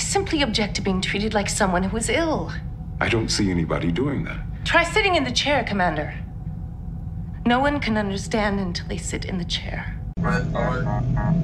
simply object to being treated like someone who is ill. I don't see anybody doing that. Try sitting in the chair, Commander. No one can understand until they sit in the chair. Red alert.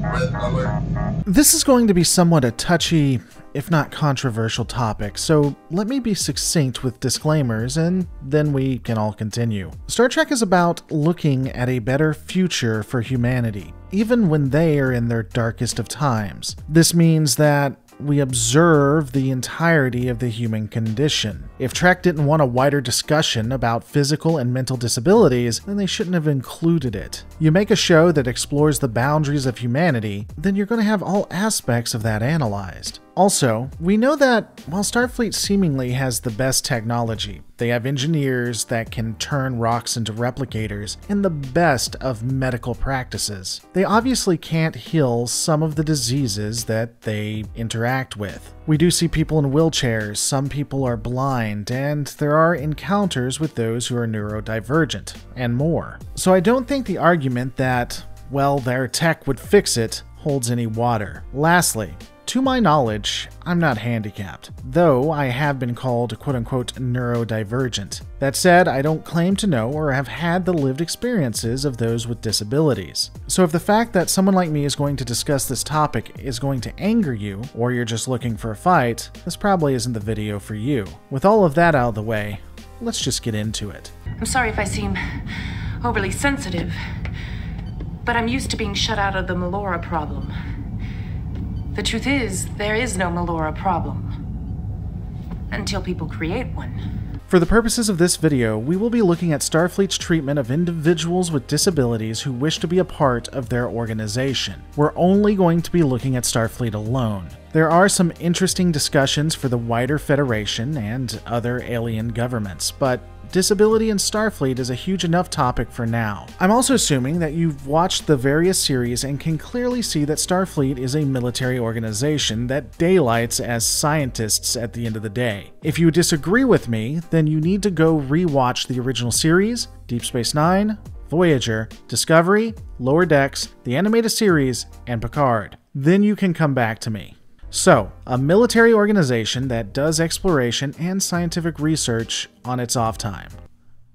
Red alert. This is going to be somewhat a touchy, if not controversial topic, so let me be succinct with disclaimers and then we can all continue. Star Trek is about looking at a better future for humanity, even when they are in their darkest of times. This means that we observe the entirety of the human condition. If Trek didn't want a wider discussion about physical and mental disabilities, then they shouldn't have included it. You make a show that explores the boundaries of humanity, then you're going to have all aspects of that analyzed. Also, we know that while Starfleet seemingly has the best technology, they have engineers that can turn rocks into replicators and the best of medical practices. They obviously can't heal some of the diseases that they interact with. We do see people in wheelchairs, some people are blind, and there are encounters with those who are neurodivergent, and more. So I don't think the argument that, well, their tech would fix it holds any water. Lastly, to my knowledge, I'm not handicapped, though I have been called quote-unquote neurodivergent. That said, I don't claim to know or have had the lived experiences of those with disabilities. So if the fact that someone like me is going to discuss this topic is going to anger you, or you're just looking for a fight, this probably isn't the video for you. With all of that out of the way, let's just get into it. I'm sorry if I seem overly sensitive, but I'm used to being shut out of the Melora problem. The truth is, there is no Melora problem. Until people create one. For the purposes of this video, we will be looking at Starfleet's treatment of individuals with disabilities who wish to be a part of their organization. We're only going to be looking at Starfleet alone. There are some interesting discussions for the wider Federation and other alien governments, but disability in Starfleet is a huge enough topic for now. I'm also assuming that you've watched the various series and can clearly see that Starfleet is a military organization that daylights as scientists at the end of the day. If you disagree with me, then you need to go rewatch the original series, Deep Space Nine, Voyager, Discovery, Lower Decks, the animated series, and Picard. Then you can come back to me. So, a military organization that does exploration and scientific research on its off time.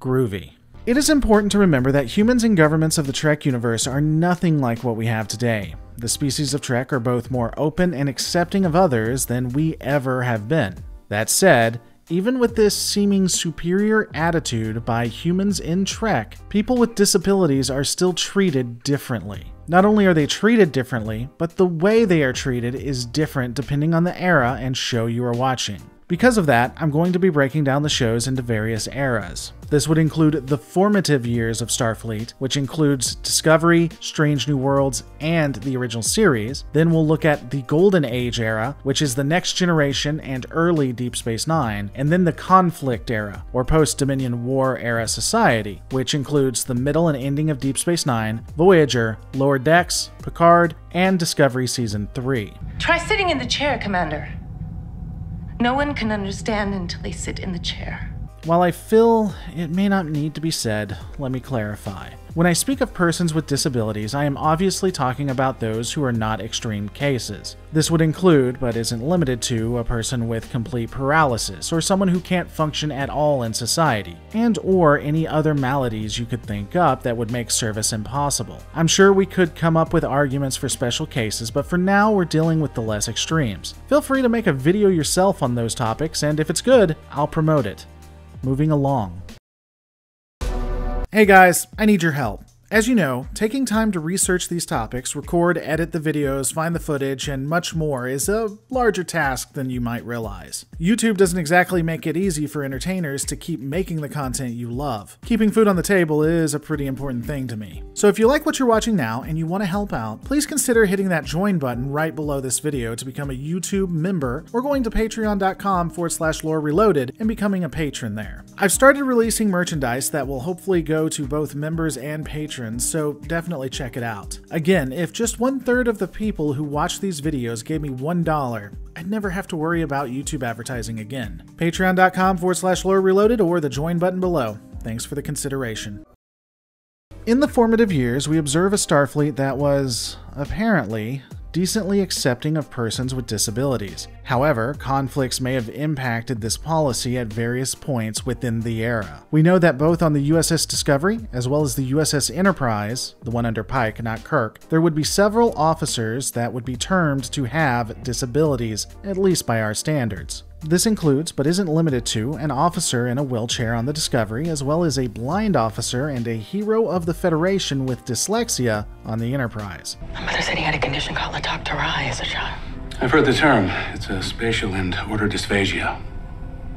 Groovy. It is important to remember that humans and governments of the Trek universe are nothing like what we have today. The species of Trek are both more open and accepting of others than we ever have been. That said, even with this seeming superior attitude by humans in Trek, people with disabilities are still treated differently. Not only are they treated differently, but the way they are treated is different depending on the era and show you are watching. Because of that, I'm going to be breaking down the shows into various eras. This would include the formative years of Starfleet, which includes Discovery, Strange New Worlds, and the original series. Then we'll look at the Golden Age era, which is the Next Generation and early Deep Space Nine, and then the Conflict era, or post-Dominion War era society, which includes the middle and ending of Deep Space Nine, Voyager, Lower Decks, Picard, and Discovery Season 3. Try sitting in the chair, Commander. No one can understand until they sit in the chair. While I feel it may not need to be said, let me clarify. When I speak of persons with disabilities, I am obviously talking about those who are not extreme cases. This would include, but isn't limited to, a person with complete paralysis, or someone who can't function at all in society, and or any other maladies you could think up that would make service impossible. I'm sure we could come up with arguments for special cases, but for now we're dealing with the less extremes. Feel free to make a video yourself on those topics, and if it's good, I'll promote it. Moving along. Hey guys, I need your help. As you know, taking time to research these topics, record, edit the videos, find the footage, and much more is a larger task than you might realize. YouTube doesn't exactly make it easy for entertainers to keep making the content you love. Keeping food on the table is a pretty important thing to me. So if you like what you're watching now and you want to help out, please consider hitting that join button right below this video to become a YouTube member, or going to patreon.com/lorereloaded and becoming a patron there. I've started releasing merchandise that will hopefully go to both members and patrons, so definitely check it out. Again, if just 1/3 of the people who watch these videos gave me $1, I'd never have to worry about YouTube advertising again. Patreon.com/lorereloaded or the join button below. Thanks for the consideration. In the formative years, we observe a Starfleet that was, apparently, decently accepting of persons with disabilities. However, conflicts may have impacted this policy at various points within the era. We know that both on the USS Discovery as well as the USS Enterprise, the one under Pike, not Kirk, there would be several officers that would be termed to have disabilities, at least by our standards. This includes, but isn't limited to, an officer in a wheelchair on the Discovery, as well as a blind officer and a hero of the Federation with dyslexia on the Enterprise. My mother said he had a condition called latoctori as a child. I've heard the term. It's a spatial and order dysphagia,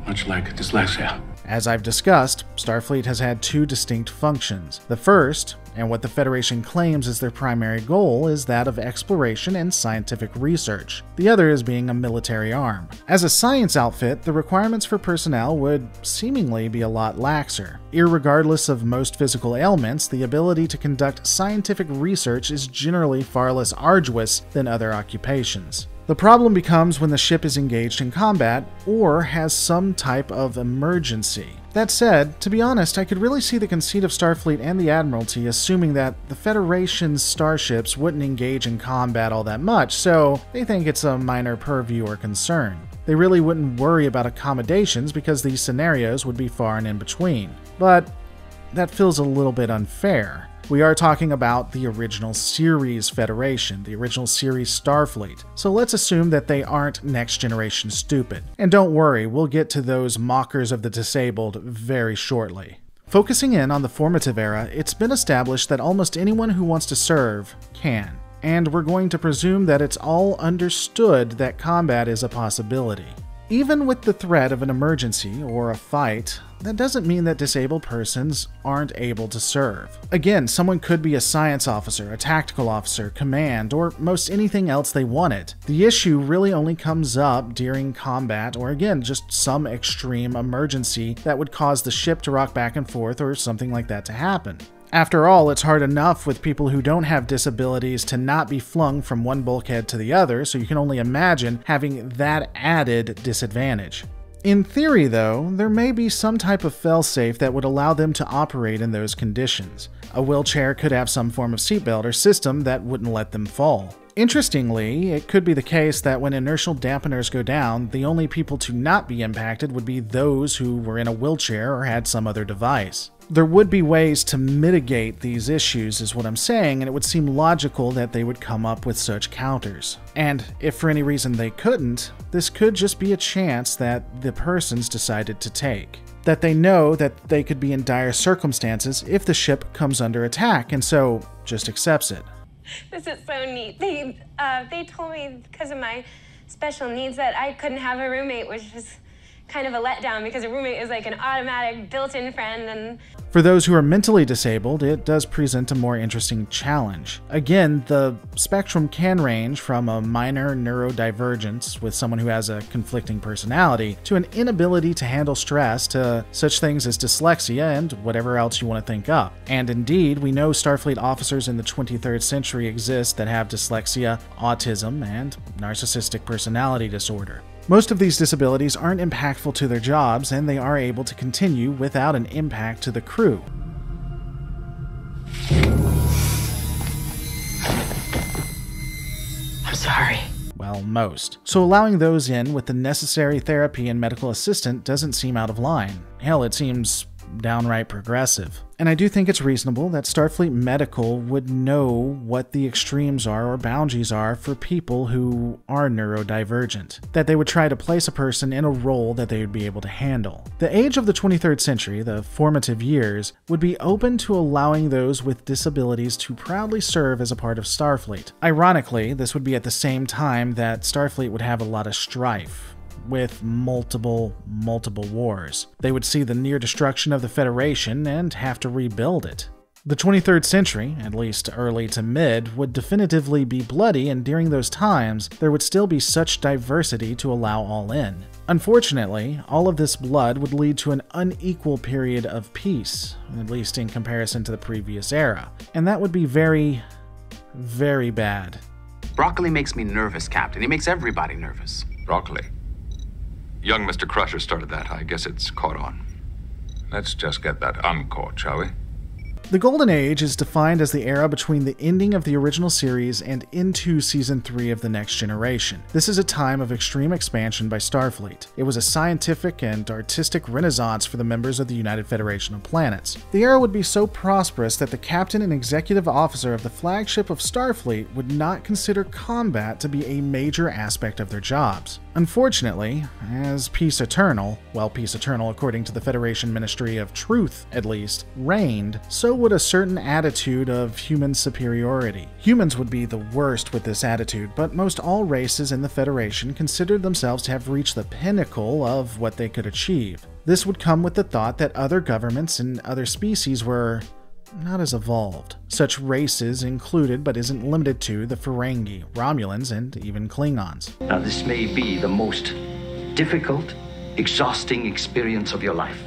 much like dyslexia. As I've discussed, Starfleet has had two distinct functions. The first, and what the Federation claims is their primary goal, is that of exploration and scientific research. The other is being a military arm. As a science outfit, the requirements for personnel would seemingly be a lot laxer. Irregardless of most physical ailments, the ability to conduct scientific research is generally far less arduous than other occupations. The problem becomes when the ship is engaged in combat or has some type of emergency. That said, to be honest, I could really see the conceit of Starfleet and the Admiralty assuming that the Federation's starships wouldn't engage in combat all that much, so they think it's a minor purview or concern. They really wouldn't worry about accommodations because these scenarios would be far and in between. But that feels a little bit unfair. We are talking about the original series Federation, the original series Starfleet, so let's assume that they aren't next generation stupid. And don't worry, we'll get to those mockers of the disabled very shortly. Focusing in on the formative era, it's been established that almost anyone who wants to serve can, and we're going to presume that it's all understood that combat is a possibility. Even with the threat of an emergency or a fight, that doesn't mean that disabled persons aren't able to serve. Again, someone could be a science officer, a tactical officer, command, or most anything else they wanted. The issue really only comes up during combat or again, just some extreme emergency that would cause the ship to rock back and forth or something like that to happen. After all, it's hard enough with people who don't have disabilities to not be flung from one bulkhead to the other, so you can only imagine having that added disadvantage. In theory, though, there may be some type of failsafe that would allow them to operate in those conditions. A wheelchair could have some form of seatbelt or system that wouldn't let them fall. Interestingly, it could be the case that when inertial dampeners go down, the only people to not be impacted would be those who were in a wheelchair or had some other device. There would be ways to mitigate these issues is what I'm saying, and it would seem logical that they would come up with such counters. And if for any reason they couldn't, this could just be a chance that the persons decided to take. That they know that they could be in dire circumstances if the ship comes under attack, and so just accepts it. This is so neat. They told me because of my special needs that I couldn't have a roommate, which was kind of a letdown because a roommate is like an automatic built-in friend. And for those who are mentally disabled, it does present a more interesting challenge. Again, the spectrum can range from a minor neurodivergence with someone who has a conflicting personality to an inability to handle stress to such things as dyslexia and whatever else you want to think up. And indeed, we know Starfleet officers in the 23rd century exist that have dyslexia, autism, and narcissistic personality disorder. Most of these disabilities aren't impactful to their jobs, and they are able to continue without an impact to the crew. I'm sorry. Well, most. So allowing those in with the necessary therapy and medical assistant doesn't seem out of line. Hell, it seems downright progressive. And I do think it's reasonable that Starfleet Medical would know what the extremes are or boundaries are for people who are neurodivergent, that they would try to place a person in a role that they would be able to handle. The age of the 23rd century, the formative years, would be open to allowing those with disabilities to proudly serve as a part of Starfleet. Ironically, this would be at the same time that Starfleet would have a lot of strife, with multiple wars. They would see the near destruction of the Federation and have to rebuild it. The 23rd century, at least early to mid, would definitively be bloody, and during those times, there would still be such diversity to allow all in. Unfortunately, all of this blood would lead to an unequal period of peace, at least in comparison to the previous era, and that would be very, very bad. Broccoli makes me nervous, Captain. He makes everybody nervous. Broccoli. Young Mr. Crusher started that. I guess it's caught on. Let's just get that uncaught, shall we? The Golden Age is defined as the era between the ending of the original series and into Season 3 of The Next Generation. This is a time of extreme expansion by Starfleet. It was a scientific and artistic renaissance for the members of the United Federation of Planets. The era would be so prosperous that the captain and executive officer of the flagship of Starfleet would not consider combat to be a major aspect of their jobs. Unfortunately, as peace eternal, well, peace eternal according to the Federation Ministry of Truth at least, reigned, so would a certain attitude of human superiority. Humans would be the worst with this attitude, but most all races in the Federation considered themselves to have reached the pinnacle of what they could achieve. This would come with the thought that other governments and other species were not as evolved. Such races included, but isn't limited to, the Ferengi, Romulans, and even Klingons. Now, this may be the most difficult, exhausting experience of your life,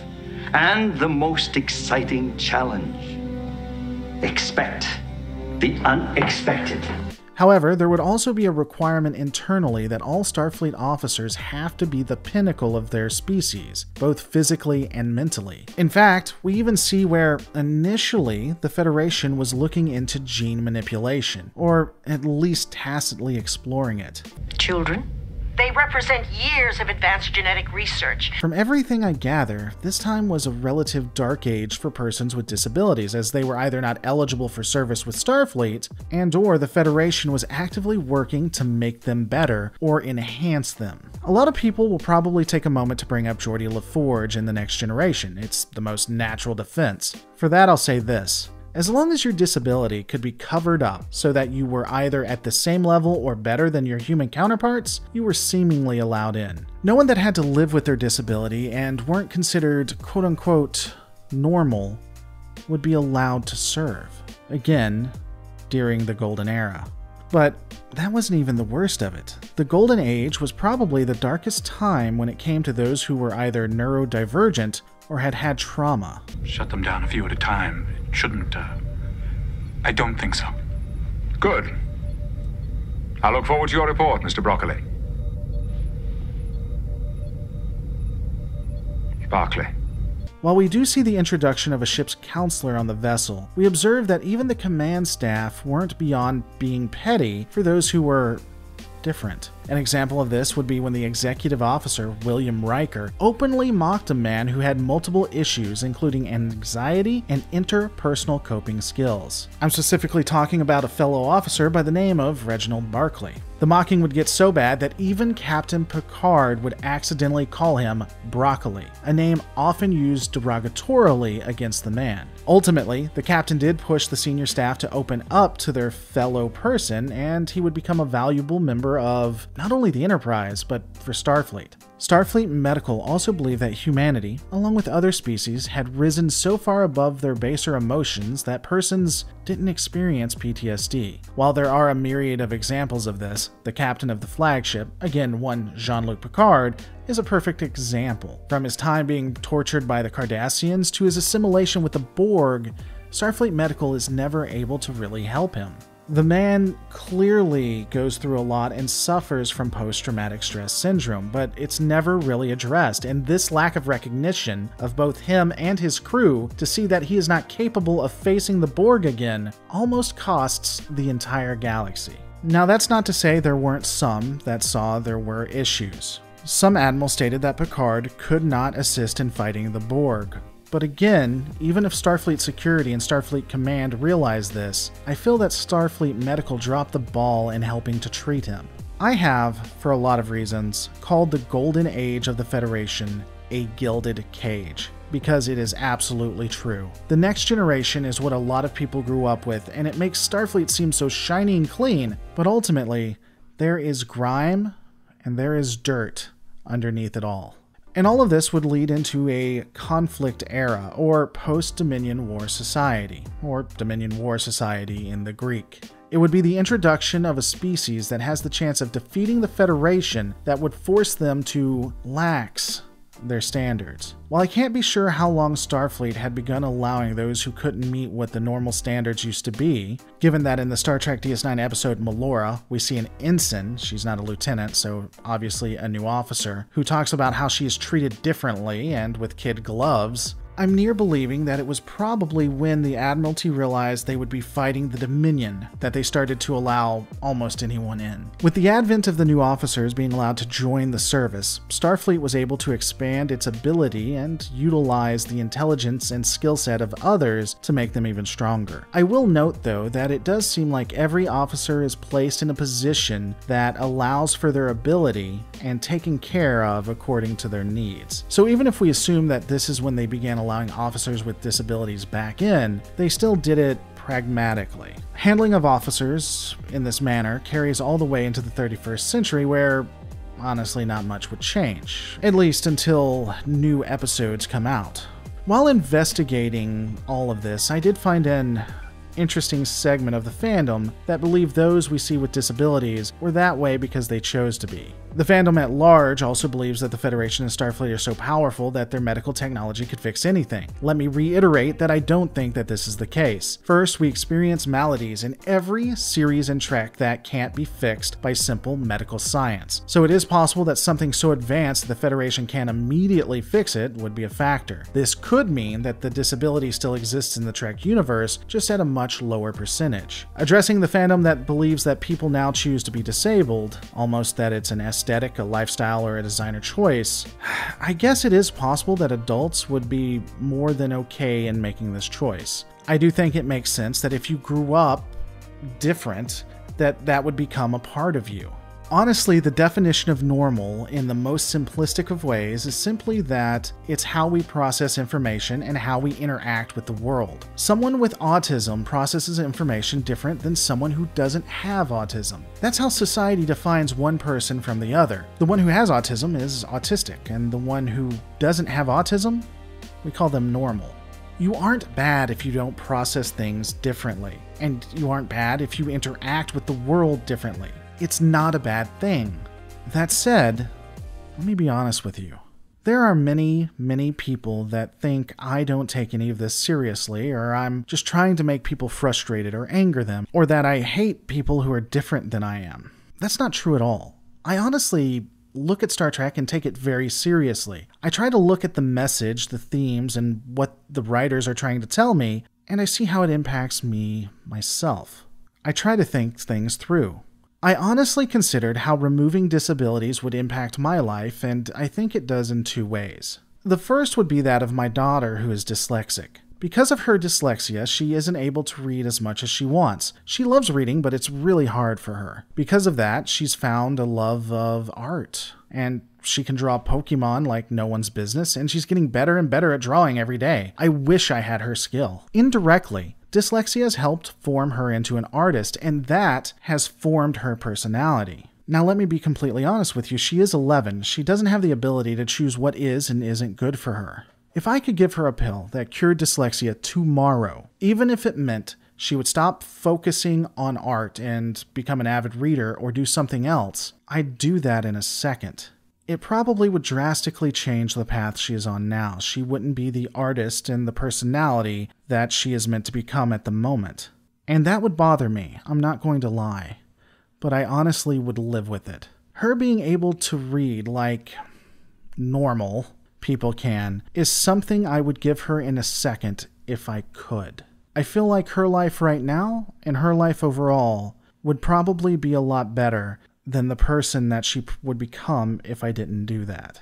and the most exciting challenge. Expect the unexpected. However, there would also be a requirement internally that all Starfleet officers have to be the pinnacle of their species, both physically and mentally. In fact, we even see where, initially, the Federation was looking into gene manipulation, or at least tacitly exploring it. Children? They represent years of advanced genetic research. From everything I gather, this time was a relative dark age for persons with disabilities, as they were either not eligible for service with Starfleet, and/or the Federation was actively working to make them better or enhance them. A lot of people will probably take a moment to bring up Geordi LaForge in The Next Generation. It's the most natural defense. For that, I'll say this. As long as your disability could be covered up so that you were either at the same level or better than your human counterparts, you were seemingly allowed in. No one that had to live with their disability and weren't considered quote-unquote normal would be allowed to serve. Again, during the Golden Era. But that wasn't even the worst of it. The Golden Age was probably the darkest time when it came to those who were either neurodivergent or had had trauma. Shut them down a few at a time. It shouldn't, I don't think so. Good. I look forward to your report, Mr. Broccoli. Barclay. While we do see the introduction of a ship's counselor on the vessel, we observe that even the command staff weren't beyond being petty for those who were different. An example of this would be when the executive officer, William Riker, openly mocked a man who had multiple issues, including anxiety and interpersonal coping skills. I'm specifically talking about a fellow officer by the name of Reginald Barclay. The mocking would get so bad that even Captain Picard would accidentally call him Broccoli, a name often used derogatorily against the man. Ultimately, the captain did push the senior staff to open up to their fellow person, and he would become a valuable member of not only the Enterprise, but for Starfleet. Starfleet Medical also believed that humanity, along with other species, had risen so far above their baser emotions that persons didn't experience PTSD. While there are a myriad of examples of this, the captain of the flagship, again one Jean-Luc Picard, is a perfect example. From his time being tortured by the Cardassians to his assimilation with the Borg, Starfleet Medical is never able to really help him. The man clearly goes through a lot and suffers from post-traumatic stress syndrome, but it's never really addressed, and this lack of recognition of both him and his crew to see that he is not capable of facing the Borg again almost costs the entire galaxy. Now, that's not to say there weren't some that saw there were issues. Some admirals stated that Picard could not assist in fighting the Borg. But again, even if Starfleet Security and Starfleet Command realized this, I feel that Starfleet Medical dropped the ball in helping to treat him. I have, for a lot of reasons, called the Golden Age of the Federation a gilded cage, because it is absolutely true. The Next Generation is what a lot of people grew up with, and it makes Starfleet seem so shiny and clean, but ultimately, there is grime and there is dirt underneath it all. And all of this would lead into a conflict era, or post-Dominion War society, or Dominion War society in the Greek. It would be the introduction of a species that has the chance of defeating the Federation that would force them to lax their standards. While I can't be sure how long Starfleet had begun allowing those who couldn't meet what the normal standards used to be, given that in the Star Trek DS9 episode Melora, we see an ensign, she's not a lieutenant, so obviously a new officer, who talks about how she is treated differently and with kid gloves, I'm near believing that it was probably when the Admiralty realized they would be fighting the Dominion that they started to allow almost anyone in. With the advent of the new officers being allowed to join the service, Starfleet was able to expand its ability and utilize the intelligence and skill set of others to make them even stronger. I will note, though, that it does seem like every officer is placed in a position that allows for their ability and taken care of according to their needs. So even if we assume that this is when they began allowing officers with disabilities back in, they still did it pragmatically. Handling of officers in this manner carries all the way into the 31st century, where honestly not much would change, at least until new episodes come out. While investigating all of this, I did find an interesting segment of the fandom that believed those we see with disabilities were that way because they chose to be. The fandom at large also believes that the Federation and Starfleet are so powerful that their medical technology could fix anything. Let me reiterate that I don't think that this is the case. First, we experience maladies in every series and Trek that can't be fixed by simple medical science. So it is possible that something so advanced that the Federation can immediately fix it would be a factor. This could mean that the disability still exists in the Trek universe, just at a much lower percentage. Addressing the fandom that believes that people now choose to be disabled, almost that it's an aesthetic, a lifestyle, or a designer choice, I guess it is possible that adults would be more than okay in making this choice. I do think it makes sense that if you grew up different, that would become a part of you. Honestly, the definition of normal in the most simplistic of ways is simply that it's how we process information and how we interact with the world. Someone with autism processes information different than someone who doesn't have autism. That's how society defines one person from the other. The one who has autism is autistic, and the one who doesn't have autism, we call them normal. You aren't bad if you don't process things differently, and you aren't bad if you interact with the world differently. It's not a bad thing. That said, let me be honest with you. There are many, many people that think I don't take any of this seriously, or I'm just trying to make people frustrated or anger them, or that I hate people who are different than I am. That's not true at all. I honestly look at Star Trek and take it very seriously. I try to look at the message, the themes, and what the writers are trying to tell me, and I see how it impacts me myself. I try to think things through. I honestly considered how removing disabilities would impact my life, and I think it does in two ways. The first would be that of my daughter, who is dyslexic. Because of her dyslexia, she isn't able to read as much as she wants. She loves reading, but it's really hard for her. Because of that, she's found a love of art, and she can draw Pokemon like no one's business, and she's getting better and better at drawing every day. I wish I had her skill. Indirectly, dyslexia has helped form her into an artist, and that has formed her personality. Now, let me be completely honest with you. She is 11. She doesn't have the ability to choose what is and isn't good for her. If I could give her a pill that cured dyslexia tomorrow, even if it meant she would stop focusing on art and become an avid reader or do something else, I'd do that in a second. It probably would drastically change the path she is on now. She wouldn't be the artist and the personality that she is meant to become at the moment. And that would bother me, I'm not going to lie. But I honestly would live with it. Her being able to read like normal people can is something I would give her in a second if I could. I feel like her life right now and her life overall would probably be a lot better than the person that she would become if I didn't do that.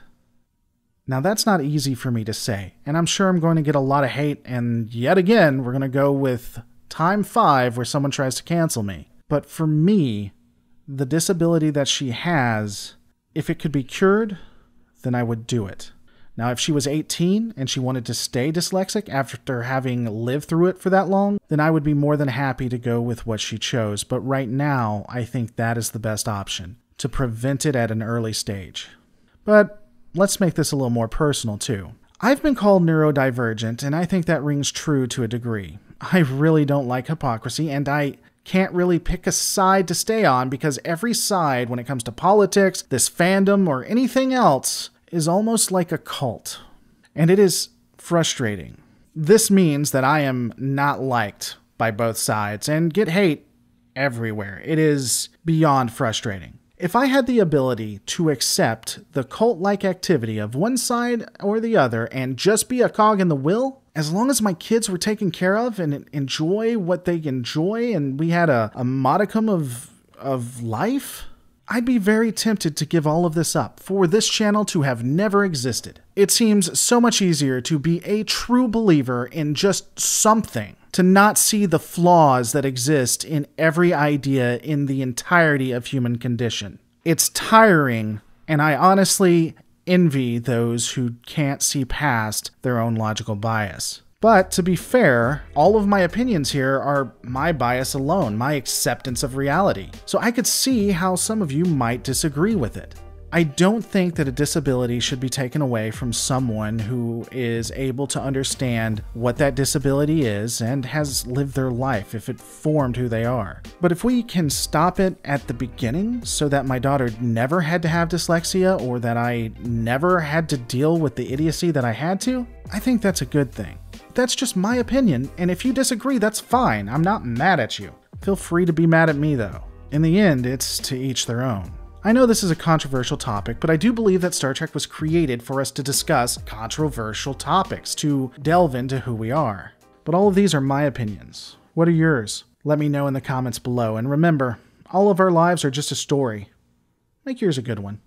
Now, that's not easy for me to say, and I'm sure I'm going to get a lot of hate, and yet again, we're going to go with time 5 where someone tries to cancel me. But for me, the disability that she has, if it could be cured, then I would do it. Now, if she was 18 and she wanted to stay dyslexic after having lived through it for that long, then I would be more than happy to go with what she chose. But right now, I think that is the best option, to prevent it at an early stage. But let's make this a little more personal too. I've been called neurodivergent, and I think that rings true to a degree. I really don't like hypocrisy, and I can't really pick a side to stay on because every side, when it comes to politics, this fandom, or anything else, is almost like a cult, and it is frustrating. This means that I am not liked by both sides and get hate everywhere. It is beyond frustrating. If I had the ability to accept the cult-like activity of one side or the other and just be a cog in the wheel, as long as my kids were taken care of and enjoy what they enjoy and we had a modicum of life, I'd be very tempted to give all of this up for this channel to have never existed. It seems so much easier to be a true believer in just something, to not see the flaws that exist in every idea in the entirety of human condition. It's tiring, and I honestly envy those who can't see past their own logical bias. But to be fair, all of my opinions here are my bias alone, my acceptance of reality. So I could see how some of you might disagree with it. I don't think that a disability should be taken away from someone who is able to understand what that disability is and has lived their life if it formed who they are. But if we can stop it at the beginning so that my daughter never had to have dyslexia or that I never had to deal with the idiocy that I had to, I think that's a good thing. That's just my opinion, and if you disagree, that's fine. I'm not mad at you. Feel free to be mad at me, though. In the end, it's to each their own. I know this is a controversial topic, but I do believe that Star Trek was created for us to discuss controversial topics, to delve into who we are. But all of these are my opinions. What are yours? Let me know in the comments below, and remember, all of our lives are just a story. Make yours a good one.